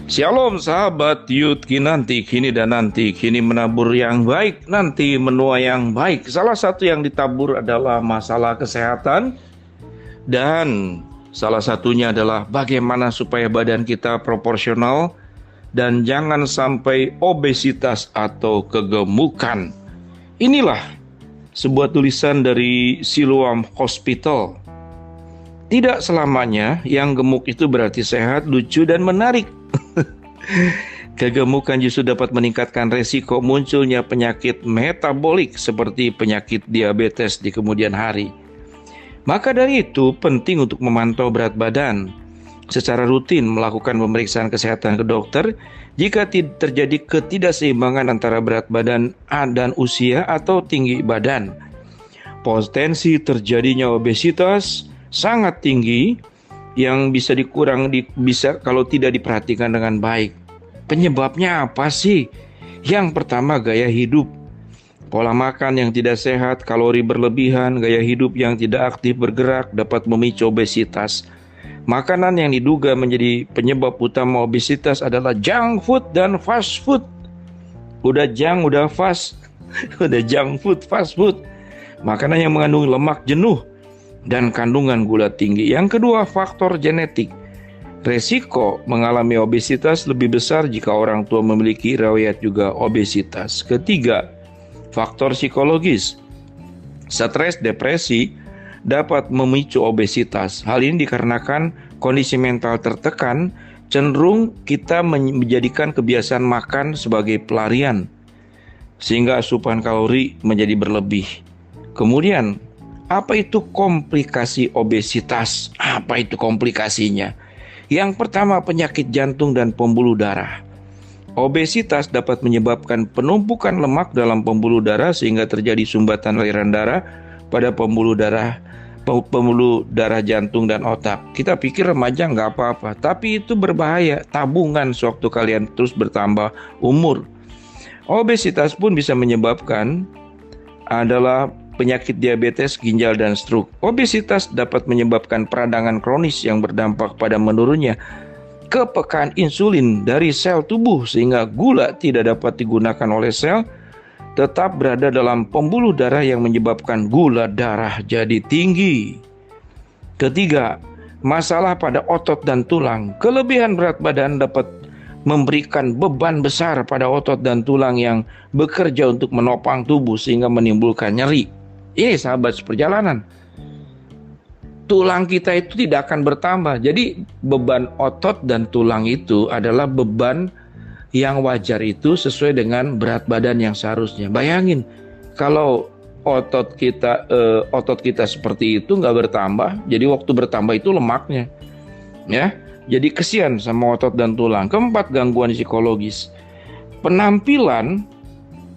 Shalom sahabat Yud Kinanti, kini dan nanti, kini menabur yang baik, nanti menuai yang baik. Salah satu yang ditabur adalah masalah kesehatan, dan salah satunya adalah bagaimana supaya badan kita proporsional dan jangan sampai obesitas atau kegemukan. Inilah sebuah tulisan dari Siloam Hospital. Tidak selamanya yang gemuk itu berarti sehat, lucu, dan menarik. Kegemukan justru dapat meningkatkan resiko munculnya penyakit metabolik seperti penyakit diabetes di kemudian hari. Maka dari itu penting untuk memantau berat badan secara rutin, melakukan pemeriksaan kesehatan ke dokter jika terjadi ketidakseimbangan antara berat badan dan usia atau tinggi badan. Potensi terjadinya obesitas sangat tinggi yang bisa kalau tidak diperhatikan dengan baik. Penyebabnya apa sih? Yang pertama, gaya hidup. Pola makan yang tidak sehat, kalori berlebihan, gaya hidup yang tidak aktif bergerak dapat memicu obesitas. Makanan yang diduga menjadi penyebab utama obesitas adalah junk food dan fast food. Udah junk, udah fast. Udah junk food, fast food. Makanan yang mengandung lemak jenuh dan kandungan gula tinggi. Yang kedua, faktor genetik. Resiko mengalami obesitas lebih besar jika orang tua memiliki riwayat juga obesitas. Ketiga, faktor psikologis. Stres, depresi dapat memicu obesitas. Hal ini dikarenakan kondisi mental tertekan, cenderung kita menjadikan kebiasaan makan sebagai pelarian, sehingga asupan kalori menjadi berlebih. Kemudian, apa itu komplikasi obesitas? Apa itu komplikasinya? Yang pertama, penyakit jantung dan pembuluh darah. Obesitas dapat menyebabkan penumpukan lemak dalam pembuluh darah sehingga terjadi sumbatan aliran darah pada pembuluh darah jantung dan otak. Kita pikir remaja nggak apa-apa, tapi itu berbahaya. Tabungan sewaktu kalian terus bertambah umur. Obesitas pun bisa menyebabkan adalah penyakit diabetes, ginjal, dan stroke. Obesitas dapat menyebabkan peradangan kronis yang berdampak pada menurunnya kepekaan insulin dari sel tubuh sehingga gula tidak dapat digunakan oleh sel, tetap berada dalam pembuluh darah yang menyebabkan gula darah jadi tinggi. Ketiga, masalah pada otot dan tulang. Kelebihan berat badan dapat memberikan beban besar pada otot dan tulang yang bekerja untuk menopang tubuh sehingga menimbulkan nyeri. Ini sahabat seperjalanan, tulang kita itu tidak akan bertambah. Jadi beban otot dan tulang itu adalah beban yang wajar, itu sesuai dengan berat badan yang seharusnya. Bayangin kalau otot kita seperti itu nggak bertambah, jadi waktu bertambah itu lemaknya, ya. Jadi kesian sama otot dan tulang. Keempat, gangguan psikologis. Penampilan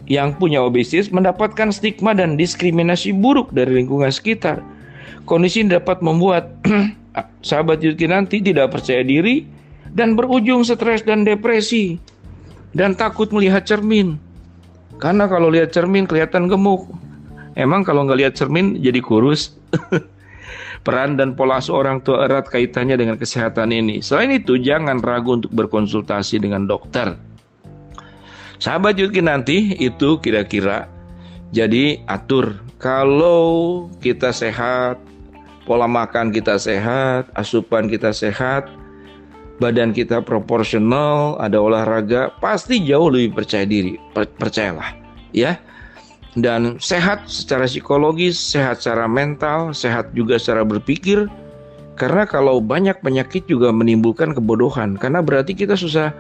yang punya obesitas mendapatkan stigma dan diskriminasi buruk dari lingkungan sekitar. Kondisi ini dapat membuat sahabat Yud Kinanti tidak percaya diri dan berujung stres dan depresi dan takut melihat cermin. Karena kalau lihat cermin kelihatan gemuk. Emang kalau nggak lihat cermin jadi kurus? Peran dan pola seorang tua erat kaitannya dengan kesehatan ini. Selain itu, jangan ragu untuk berkonsultasi dengan dokter. Sahabat Yud Kinanti, itu kira-kira. Jadi atur, kalau kita sehat, pola makan kita sehat, asupan kita sehat, badan kita proporsional, ada olahraga, pasti jauh lebih percaya diri. Percayalah, ya. Dan sehat secara psikologis, sehat secara mental, sehat juga secara berpikir. Karena kalau banyak penyakit juga menimbulkan kebodohan, karena berarti kita susah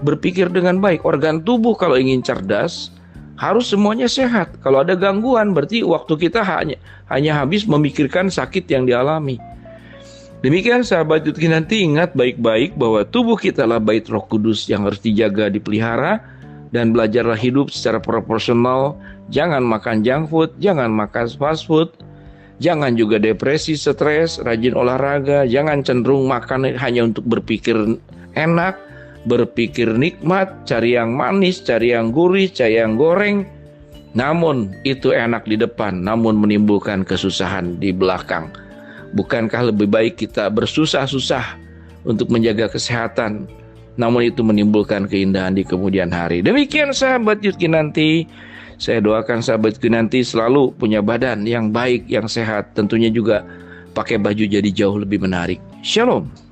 berpikir dengan baik. Organ tubuh kalau ingin cerdas harus semuanya sehat. Kalau ada gangguan berarti waktu kita hanya habis memikirkan sakit yang dialami. Demikian sahabat Yud Kinanti, ingat baik-baik bahwa tubuh kita lah bait Roh Kudus yang harus dijaga, dipelihara, dan belajarlah hidup secara proporsional. Jangan makan junk food, jangan makan fast food, jangan juga depresi, stres, rajin olahraga, jangan cenderung makan hanya untuk berpikir enak, berpikir nikmat, cari yang manis, cari yang gurih, cari yang goreng. Namun itu enak di depan, namun menimbulkan kesusahan di belakang. Bukankah lebih baik kita bersusah-susah untuk menjaga kesehatan namun itu menimbulkan keindahan di kemudian hari. Demikian sahabat Yudkinanti. Saya doakan sahabat Yudkinanti selalu punya badan yang baik, yang sehat. Tentunya juga pakai baju jadi jauh lebih menarik. Shalom.